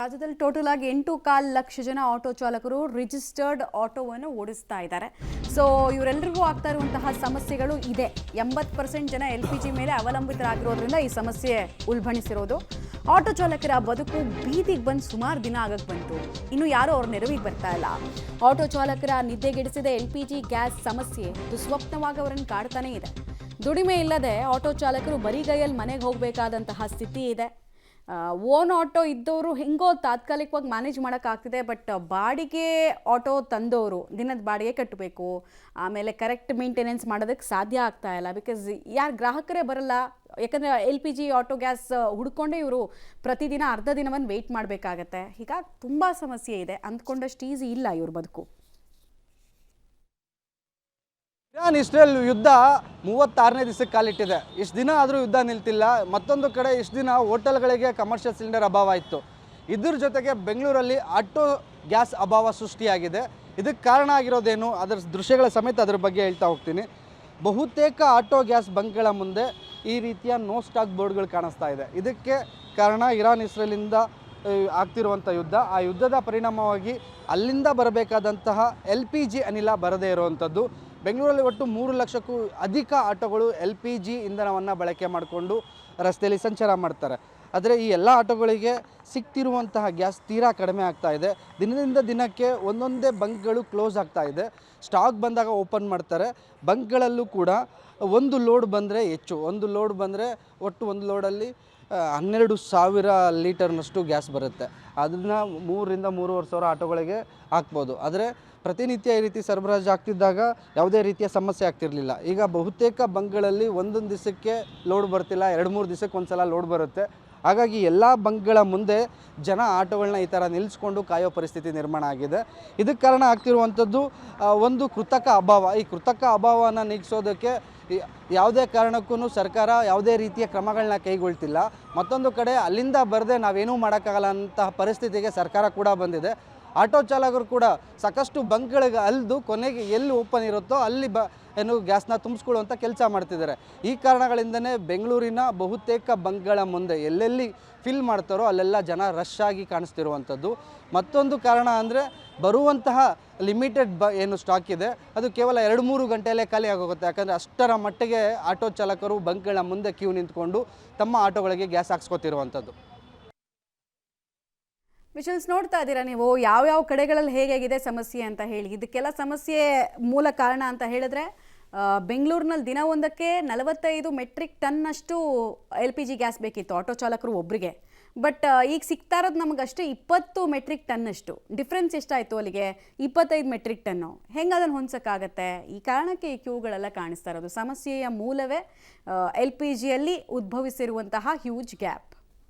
ರಾಜ್ಯದಲ್ಲಿ ಟೋಟಲ್ ಆಗಿ 8.25 ಲಕ್ಷ ಜನ ಆಟೋ ಚಾಲಕರು ರಿಜಿಸ್ಟರ್ಡ್ ಆಟೋವನ್ನು ಓಡಿಸ್ತಾ ಇದ್ದಾರೆ. ಸೊ ಇವರೆಲ್ಲರಿಗೂ ಆಗ್ತಾ ಇರುವಂತಹ ಸಮಸ್ಯೆಗಳು ಇದೆ. 80% ಜನ LPG ಮೇಲೆ ಅವಲಂಬಿತರಾಗಿರೋದ್ರಿಂದ ಈ ಸಮಸ್ಯೆ ಉಲ್ಬಣಿಸಿರೋದು. ಆಟೋ ಚಾಲಕರ ಬದುಕು ಬೀದಿಗೆ ಬಂದು ಸುಮಾರು ದಿನ ಆಗಕ್ಕೆ ಬಂತು. ಇನ್ನು ಯಾರೂ ಅವ್ರ ನೆರವಿಗೆ ಬರ್ತಾ ಇಲ್ಲ. ಆಟೋ ಚಾಲಕರ ನಿದ್ದೆಗೆಡಿಸಿದ LPG ಗ್ಯಾಸ್ ಸಮಸ್ಯೆ ದುಸ್ವಪ್ನವಾಗಿ ಅವರನ್ನು ಕಾಡ್ತಾನೇ ಇದೆ. ದುಡಿಮೆ ಇಲ್ಲದೆ ಆಟೋ ಚಾಲಕರು ಬರಿಗೈಯಲ್ಲಿ ಮನೆಗೆ ಹೋಗಬೇಕಾದಂತಹ ಸ್ಥಿತಿ ಇದೆ. ಓನ್ ಆಟೋ ಇದ್ದವರು ಹೆಂಗೋ ತಾತ್ಕಾಲಿಕವಾಗಿ ಮ್ಯಾನೇಜ್ ಮಾಡೋಕ್ಕಾಗ್ತಿದೆ. ಬಟ್ ಬಾಡಿಗೆ ಆಟೋ ತಂದವರು ದಿನದ ಬಾಡಿಗೆ ಕಟ್ಟಬೇಕು, ಆಮೇಲೆ ಕರೆಕ್ಟ್ ಮೇಂಟೆನೆನ್ಸ್ ಮಾಡೋದಕ್ಕೆ ಸಾಧ್ಯ ಆಗ್ತಾ ಇಲ್ಲ. ಬಿಕಾಸ್ ಯಾರು ಗ್ರಾಹಕರೇ ಬರಲ್ಲ. ಯಾಕಂದರೆ LPG ಆಟೋ ಗ್ಯಾಸ್ ಹುಡ್ಕೊಂಡೇ ಇವರು ಪ್ರತಿದಿನ ಅರ್ಧ ದಿನವನ್ನು ವೆಯ್ಟ್ ಮಾಡಬೇಕಾಗತ್ತೆ. ಹೀಗಾಗಿ ತುಂಬ ಸಮಸ್ಯೆ ಇದೆ. ಅಂದ್ಕೊಂಡಷ್ಟು ಈಸಿ ಇಲ್ಲ ಇವ್ರ ಬದುಕು. ಇಸ್ರೇಲ್ ಯುದ್ಧ 36ನೇ ದಿವಸಕ್ಕೆ ಕಾಲಿಟ್ಟಿದೆ. ಇಷ್ಟು ದಿನ ಆದರೂ ಯುದ್ಧ ನಿಲ್ತಿಲ್ಲ. ಮತ್ತೊಂದು ಕಡೆ ಇಷ್ಟು ದಿನ ಹೋಟೆಲ್ಗಳಿಗೆ ಕಮರ್ಷಿಯಲ್ ಸಿಲಿಂಡರ್ ಅಭಾವ ಇತ್ತು. ಇದ್ರ ಜೊತೆಗೆ ಬೆಂಗಳೂರಲ್ಲಿ ಆಟೋ ಗ್ಯಾಸ್ ಅಭಾವ ಸೃಷ್ಟಿಯಾಗಿದೆ. ಇದಕ್ಕೆ ಕಾರಣ ಆಗಿರೋದೇನು, ಅದರ ದೃಶ್ಯಗಳ ಸಮೇತ ಅದರ ಬಗ್ಗೆ ಹೇಳ್ತಾ ಹೋಗ್ತೀನಿ. ಬಹುತೇಕ ಆಟೋ ಗ್ಯಾಸ್ ಬಂಕ್ಗಳ ಮುಂದೆ ಈ ರೀತಿಯ ನೋ ಸ್ಟಾಕ್ ಬೋರ್ಡ್ಗಳು ಕಾಣಿಸ್ತಾ ಇದೆ. ಇದಕ್ಕೆ ಕಾರಣ ಇರಾನ್ ಇಸ್ರೇಲಿಂದ ಆಗ್ತಿರುವಂಥ ಯುದ್ಧ. ಆ ಯುದ್ಧದ ಪರಿಣಾಮವಾಗಿ ಅಲ್ಲಿಂದ ಬರಬೇಕಾದಂತಹ LPG ಅನಿಲ ಬರದೇ ಇರುವಂಥದ್ದು. ಬೆಂಗಳೂರಲ್ಲಿ ಒಟ್ಟು 3 ಲಕ್ಷಕ್ಕೂ ಅಧಿಕ ಆಟೋಗಳು LPG ಇಂಧನವನ್ನು ಬಳಕೆ ಮಾಡಿಕೊಂಡು ರಸ್ತೆಯಲ್ಲಿ ಸಂಚಾರ ಮಾಡ್ತಾರೆ. ಆದರೆ ಈ ಎಲ್ಲ ಆಟೋಗಳಿಗೆ ಸಿಗ್ತಿರುವಂತಹ ಗ್ಯಾಸ್ ತೀರಾ ಕಡಿಮೆ ಆಗ್ತಾ ಇದೆ. ದಿನದಿಂದ ದಿನಕ್ಕೆ ಒಂದೊಂದೇ ಬಂಕ್ಗಳು ಕ್ಲೋಸ್ ಆಗ್ತಾ ಇದೆ. ಸ್ಟಾಕ್ ಬಂದಾಗ ಓಪನ್ ಮಾಡ್ತಾರೆ. ಬಂಕ್ಗಳಲ್ಲೂ ಕೂಡ ಒಂದು ಲೋಡ್ ಬಂದರೆ ಹೆಚ್ಚು, ಒಂದು ಲೋಡ್ ಬಂದರೆ ಒಟ್ಟು ಒಂದು ಲೋಡಲ್ಲಿ 12,000 ಲೀಟರ್ನಷ್ಟು ಗ್ಯಾಸ್ ಬರುತ್ತೆ. ಅದನ್ನು 3ರಿಂದ 3,500 ಆಟೋಗಳಿಗೆ ಹಾಕ್ಬೋದು. ಆದರೆ ಪ್ರತಿನಿತ್ಯ ಈ ರೀತಿ ಸರಬರಾಜು ಆಗ್ತಿದ್ದಾಗ ಯಾವುದೇ ರೀತಿಯ ಸಮಸ್ಯೆ ಆಗ್ತಿರಲಿಲ್ಲ. ಈಗ ಬಹುತೇಕ ಬಂಕ್ಗಳಲ್ಲಿ ಒಂದೊಂದು ದಿವಸಕ್ಕೆ ಲೋಡ್ ಬರ್ತಿಲ್ಲ, 2-3 ದಿವಸಕ್ಕೆ ಒಂದು ಸಲ ಲೋಡ್ ಬರುತ್ತೆ. ಹಾಗಾಗಿ ಎಲ್ಲ ಬಂಕ್ಗಳ ಮುಂದೆ ಜನ ಆಟೋಗಳನ್ನ ಈ ಥರ ನಿಲ್ಲಿಸ್ಕೊಂಡು ಕಾಯೋ ಪರಿಸ್ಥಿತಿ ನಿರ್ಮಾಣ ಆಗಿದೆ. ಇದಕ್ಕೆ ಕಾರಣ ಆಗ್ತಿರುವಂಥದ್ದು ಒಂದು ಕೃತಕ ಅಭಾವ. ಈ ಕೃತಕ ಅಭಾವನ ನೀಗಿಸೋದಕ್ಕೆ ಯಾವುದೇ ಕಾರಣಕ್ಕೂ ಸರ್ಕಾರ ಯಾವುದೇ ರೀತಿಯ ಕ್ರಮಗಳನ್ನ ಕೈಗೊಳ್ತಿಲ್ಲ. ಮತ್ತೊಂದು ಕಡೆ ಅಲ್ಲಿಂದ ಬರದೆ ನಾವೇನೂ ಮಾಡೋಕ್ಕಾಗಲ್ಲ ಅಂತಹ ಪರಿಸ್ಥಿತಿಗೆ ಸರ್ಕಾರ ಕೂಡ ಬಂದಿದೆ. ಆಟೋ ಚಾಲಕರು ಕೂಡ ಸಾಕಷ್ಟು ಬಂಕ್ಗಳಿಗೆ ಅಲ್ದು ಕೊನೆಗೆ ಎಲ್ಲಿ ಓಪನ್ ಇರುತ್ತೋ ಅಲ್ಲಿ ಗ್ಯಾಸ್ನ ತುಂಬಿಸ್ಕೊಳ್ಳುವಂಥ ಕೆಲಸ ಮಾಡ್ತಿದ್ದಾರೆ. ಈ ಕಾರಣಗಳಿಂದನೇ ಬೆಂಗಳೂರಿನ ಬಹುತೇಕ ಬಂಕ್ಗಳ ಮುಂದೆ ಎಲ್ಲೆಲ್ಲಿ ಫಿಲ್ ಮಾಡ್ತಾರೋ ಅಲ್ಲೆಲ್ಲ ಜನ ರಶ್ ಆಗಿ ಕಾಣಿಸ್ತಿರುವಂಥದ್ದು. ಮತ್ತೊಂದು ಕಾರಣ ಅಂದರೆ ಬರುವಂತಹ ಲಿಮಿಟೆಡ್ ಏನು ಸ್ಟಾಕ್ ಇದೆ ಅದು ಕೇವಲ 2-3 ಗಂಟೆಯಲ್ಲೇ ಖಾಲಿ ಆಗೋಗುತ್ತೆ. ಯಾಕಂದರೆ ಅಷ್ಟರ ಮಟ್ಟಿಗೆ ಆಟೋ ಚಾಲಕರು ಬಂಕ್ಗಳ ಮುಂದೆ ಕ್ಯೂ ನಿಂತ್ಕೊಂಡು ತಮ್ಮ ಆಟೋಗಳಿಗೆ ಗ್ಯಾಸ್ ಹಾಕ್ಸ್ಕೊತಿರುವಂಥದ್ದು. ವಿಷಲ್ಸ್ ನೋಡ್ತಾ ಇದ್ದೀರಾ ನೀವು ಯಾವ ಕಡೆಗಳಲ್ಲಿ ಹೇಗಿದೆ ಸಮಸ್ಯೆ ಅಂತ ಹೇಳಿ. ಇದಕ್ಕೆಲ್ಲ ಸಮಸ್ಯೆ ಮೂಲ ಕಾರಣ ಅಂತ ಹೇಳಿದ್ರೆ ಬೆಂಗಳೂರಿನಲ್ಲಿ ದಿನವೊಂದಕ್ಕೆ 45 ಮೆಟ್ರಿಕ್ ಟನ್ನಷ್ಟು LPG ಗ್ಯಾಸ್ ಬೇಕಿತ್ತು ಆಟೋ ಚಾಲಕರು ಒಬ್ಬರಿಗೆ. ಬಟ್ ಈಗ ಸಿಗ್ತಾ ಇರೋದು ನಮಗಷ್ಟೇ 20 ಮೆಟ್ರಿಕ್ ಟನ್ನಷ್ಟು. ಡಿಫ್ರೆನ್ಸ್ ಎಷ್ಟಾಯಿತು ಅಲ್ಲಿಗೆ? 25 ಮೆಟ್ರಿಕ್ ಟನ್ನು. ಹೆಂಗೆ ಅದನ್ನು ಹೊಂದೋಕ್ಕಾಗತ್ತೆ? ಈ ಕಾರಣಕ್ಕೆ ಈ ಕ್ಯೂಗಳೆಲ್ಲ ಕಾಣಿಸ್ತಾ ಇರೋದು. ಸಮಸ್ಯೆಯ ಮೂಲವೇ LPGಯಲ್ಲಿ ಉದ್ಭವಿಸಿರುವಂತಹ ಹ್ಯೂಜ್ ಗ್ಯಾಪ್.